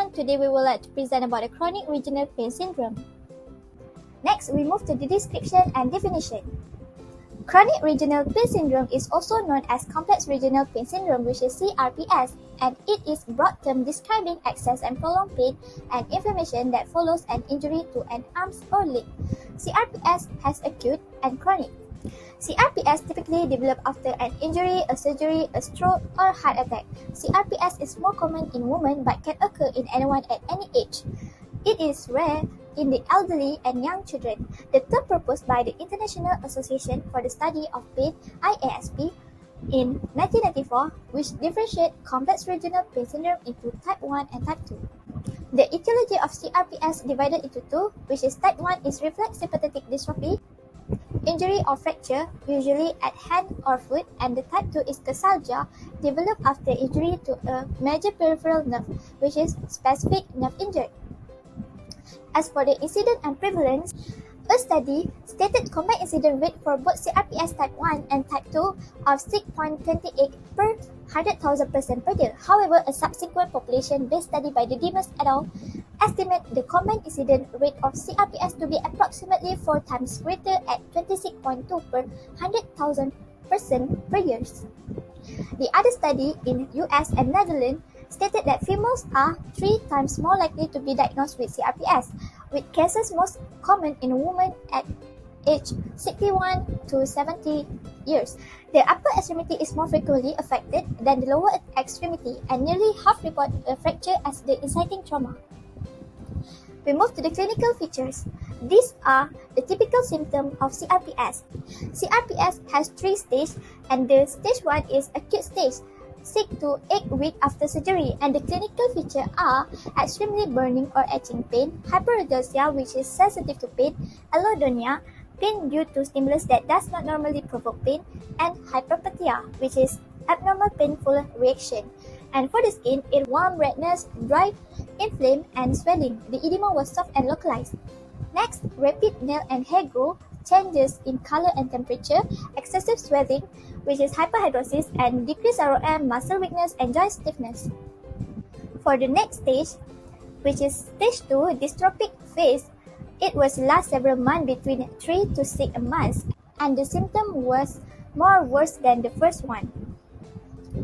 everyone, today we would like to present about the chronic regional pain syndrome. Next, we move to the description and definition. Chronic regional pain syndrome is also known as complex regional pain syndrome, which is CRPS, and it is broad term describing excess and prolonged pain and inflammation that follows an injury to an arm or leg. CRPS has acute and chronic. CRPS typically develops after an injury, a surgery, a stroke, or heart attack. CRPS is more common in women but can occur in anyone at any age. It is rare in the elderly and young children. The term proposed by the International Association for the Study of Pain (IASP) in 1994, which differentiates complex regional pain syndrome into type 1 and type 2. The etiology of CRPS divided into two, which is type 1 is reflex sympathetic dystrophy, injury or fracture, usually at hand or foot, and the type 2 is calcialgia, developed after injury to a major peripheral nerve, which is specific nerve injury. As for the incidence and prevalence, a study stated combined incidence rate for both CRPS type 1 and type 2 of 6.28 per 100,000 person per year. However, a subsequent population-based study by the Dimas et al. Estimate the combined incidence rate of CRPS to be approximately 4 times greater at 26.2 per 100,000 person per year. The other study in US and Netherlands stated that females are 3 times more likely to be diagnosed with CRPS, with cases most common in women at age 61 to 70 years. The upper extremity is more frequently affected than the lower extremity, and nearly half report a fracture as the inciting trauma. We move to the clinical features. These are the typical symptoms of CRPS. CRPS has 3 stages, and the stage 1 is acute stage, 6 to 8 weeks after surgery, and the clinical features are extremely burning or itching pain, hyperalgesia, which is sensitive to pain, allodynia, pain due to stimulus that does not normally provoke pain, and hyperpathia, which is abnormal painful reaction. And for the skin, it warm, redness, dry, inflamed, and swelling. The edema was soft and localized. Next, rapid nail and hair growth, changes in color and temperature, excessive swelling, which is hyperhidrosis, and decreased ROM, muscle weakness, and joint stiffness. For the next stage, which is stage 2, dystrophic phase, it was last several months, between 3 to 6 months, and the symptom was more worse than the first one,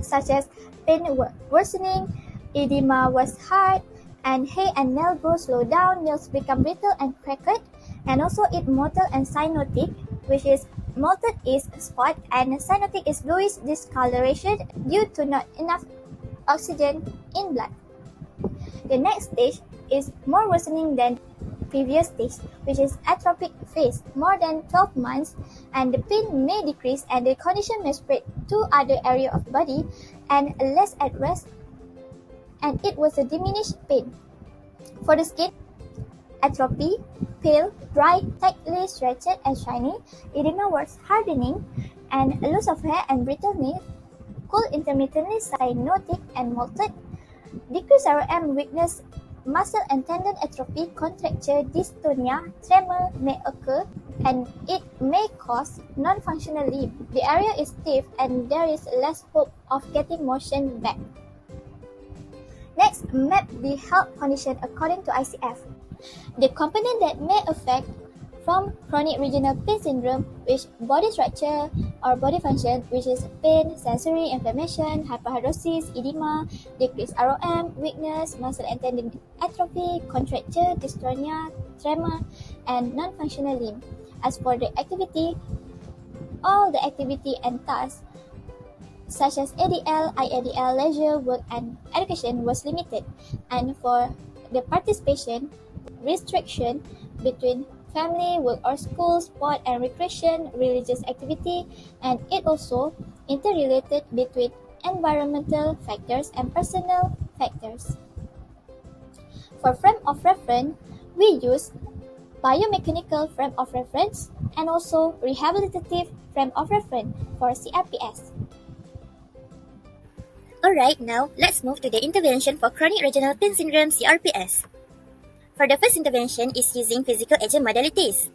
such as pain worsening, edema was hard, and hair and nail growth slow down, nails become brittle and cracked, and also it motile and cyanotic, which is motile is spot and cyanotic is bluish discoloration due to not enough oxygen in blood. The next stage is more worsening than previous stage, which is atrophic phase, more than 12 months, and the pain may decrease and the condition may spread to other areas of the body and less at rest, and it was a diminished pain. For the skin, atrophy, pale, dry, tightly stretched and shiny, edema was hardening, and loss of hair and brittleness, cool intermittently cyanotic and molted, decreased ROM, weakness, muscle and tendon atrophy, contracture, dystonia, tremor may occur, and it may cause non-functional limb. The area is stiff and there is less hope of getting motion back. Next, map the health condition according to ICF. The component that may affect from chronic regional pain syndrome, which body structure or body function, which is pain, sensory inflammation, hyperhidrosis, edema, decreased ROM, weakness, muscle and tendon atrophy, contracture, dystonia, tremor, and non-functional limb. As for the activity, all the activity and tasks such as ADL, IADL, leisure, work, and education was limited, and for the participation, restriction between family, work or school, sport and recreation, religious activity, and it also interrelated between environmental factors and personal factors. For frame of reference, we use biomechanical frame of reference and also rehabilitative frame of reference for CRPS. Alright, now let's move to the intervention for chronic regional pain syndrome CRPS. For the first intervention is using physical agent modalities.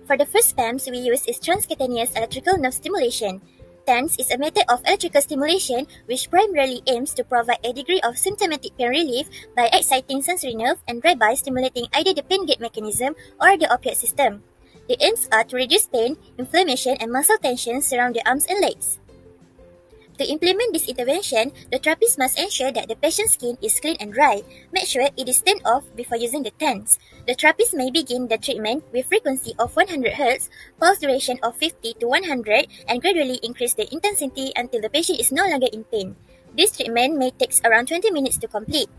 For the first PAMS we use is transcutaneous electrical nerve stimulation. TENS is a method of electrical stimulation which primarily aims to provide a degree of symptomatic pain relief by exciting sensory nerve and thereby stimulating either the pain gate mechanism or the opioid system. The aims are to reduce pain, inflammation, and muscle tension surround the arms and legs. To implement this intervention, the therapist must ensure that the patient's skin is clean and dry. Make sure it is turned off before using the TENS. The therapist may begin the treatment with frequency of 100 Hz, pulse duration of 50 to 100, and gradually increase the intensity until the patient is no longer in pain. This treatment may take around 20 minutes to complete.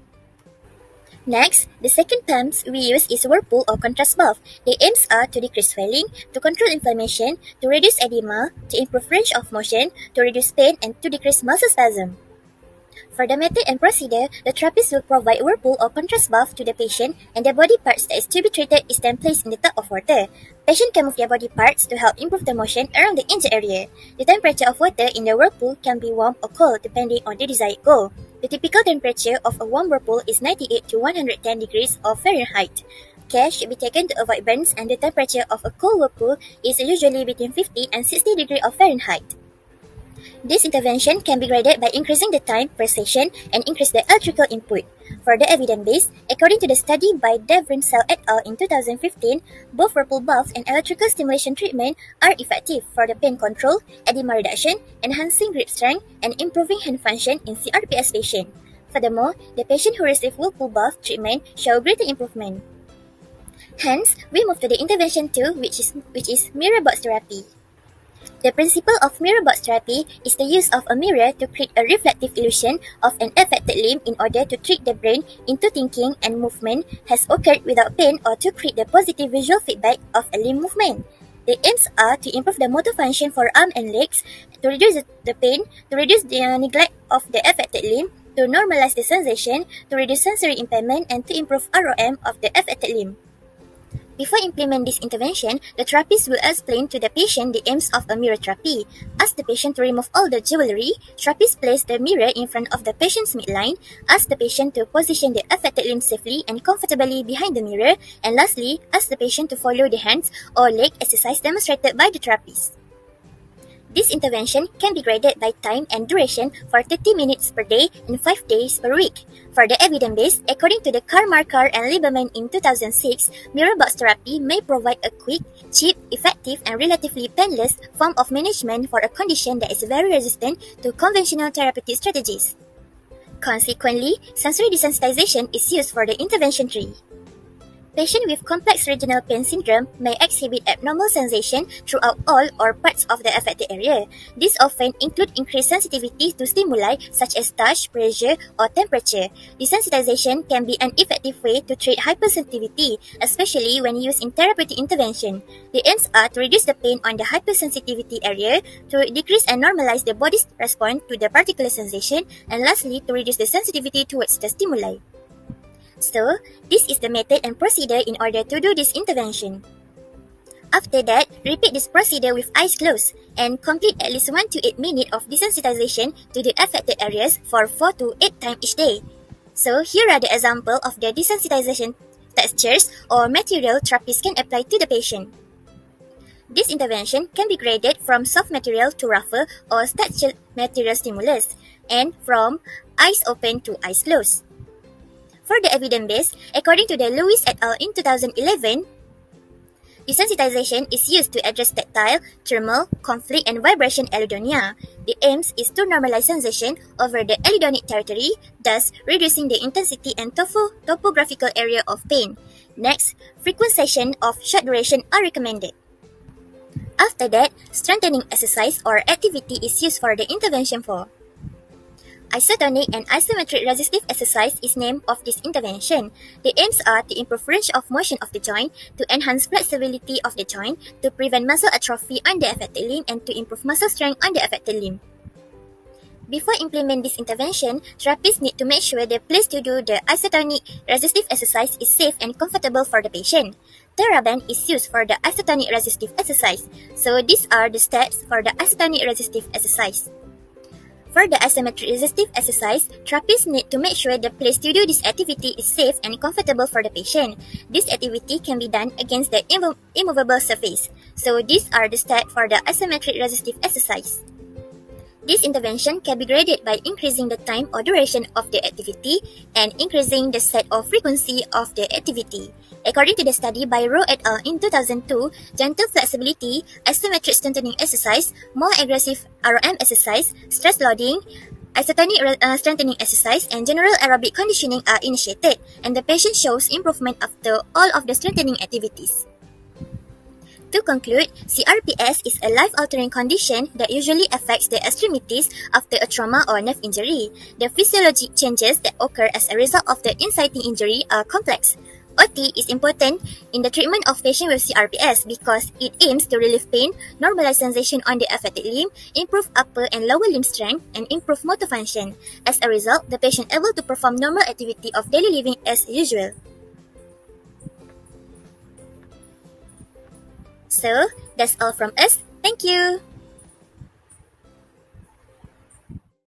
Next, the second pumps we use is whirlpool or contrast bath. The aims are to decrease swelling, to control inflammation, to reduce edema, to improve range of motion, to reduce pain, and to decrease muscle spasm. For the method and procedure, the therapist will provide whirlpool or contrast bath to the patient, and the body parts that is to be treated is then placed in the tub of water. Patient can move their body parts to help improve the motion around the injured area. The temperature of water in the whirlpool can be warm or cold depending on the desired goal. The typical temperature of a warm whirlpool is 98 to 110 degrees of Fahrenheit. Care should be taken to avoid burns, and the temperature of a cold whirlpool is usually between 50 and 60 degrees of Fahrenheit. This intervention can be graded by increasing the time per session and increase the electrical input. For the evidence base, according to the study by Devrinsel et al. In 2015, both whirlpool baths and electrical stimulation treatment are effective for the pain control, edema reduction, enhancing grip strength, and improving hand function in CRPS patients. Furthermore, the patient who received whirlpool bath treatment show greater improvement. Hence, we move to the intervention 2, which is Mirrorbox Therapy. The principle of Mirrorbox Therapy is the use of a mirror to create a reflective illusion of an affected limb in order to trick the brain into thinking and movement has occurred without pain or to create the positive visual feedback of a limb movement. The aims are to improve the motor function for arm and legs, to reduce the pain, to reduce the neglect of the affected limb, to normalize the sensation, to reduce sensory impairment, and to improve ROM of the affected limb. Before implementing this intervention, the therapist will explain to the patient the aims of a mirror therapy. Ask the patient to remove all the jewelry. Therapist place the mirror in front of the patient's midline. Ask the patient to position the affected limb safely and comfortably behind the mirror. And lastly, ask the patient to follow the hands or leg exercise demonstrated by the therapist. This intervention can be graded by time and duration for 30 minutes per day and 5 days per week. For the evidence base, according to the Karmarkar and Lieberman in 2006, Mirrorbox Therapy may provide a quick, cheap, effective, and relatively painless form of management for a condition that is very resistant to conventional therapeutic strategies. Consequently, sensory desensitization is used for the intervention 3. Patients with complex regional pain syndrome may exhibit abnormal sensation throughout all or parts of the affected area. This often include increased sensitivity to stimuli such as touch, pressure, or temperature. Desensitization can be an effective way to treat hypersensitivity, especially when used in therapeutic intervention. The aims are to reduce the pain on the hypersensitivity area, to decrease and normalize the body's response to the particular sensation, and lastly, to reduce the sensitivity towards the stimuli. So, this is the method and procedure in order to do this intervention. After that, repeat this procedure with eyes closed and complete at least 1 to 8 minutes of desensitization to the affected areas for 4 to 8 times each day. So, here are the examples of the desensitization textures or material therapists can apply to the patient. This intervention can be graded from soft material to rougher or textured material stimulus and from eyes open to eyes closed. For the evidence base, according to the Lewis et al. In 2011, desensitization is used to address tactile, thermal, conflict, and vibration allodynia. The aims is to normalize sensation over the allodonic territory, thus reducing the intensity and topographical area of pain. Next, frequent sessions of short duration are recommended. After that, strengthening exercise or activity is used for the intervention 4. Isotonic and isometric resistive exercise is named of this intervention. The aims are to improve range of motion of the joint, to enhance flexibility of the joint, to prevent muscle atrophy on the affected limb, and to improve muscle strength on the affected limb. Before implementing this intervention, therapists need to make sure the place to do the isotonic resistive exercise is safe and comfortable for the patient. TheraBand is used for the isotonic resistive exercise. So these are the steps for the isotonic resistive exercise. For the isometric resistive exercise, therapists need to make sure the place to do this activity is safe and comfortable for the patient. This activity can be done against the immovable surface. So these are the steps for the isometric resistive exercise. This intervention can be graded by increasing the time or duration of the activity and increasing the set or frequency of the activity. According to the study by Rowe et al. In 2002, gentle flexibility, isometric strengthening exercise, more aggressive RM exercise, stress loading, isotonic strengthening exercise, and general aerobic conditioning are initiated, and the patient shows improvement after all of the strengthening activities. To conclude, CRPS is a life-altering condition that usually affects the extremities after a trauma or nerve injury. The physiologic changes that occur as a result of the inciting injury are complex. OT is important in the treatment of patients with CRPS because it aims to relieve pain, normalize sensation on the affected limb, improve upper and lower limb strength, and improve motor function. As a result, the patient able to perform normal activity of daily living as usual. So, that's all from us. Thank you.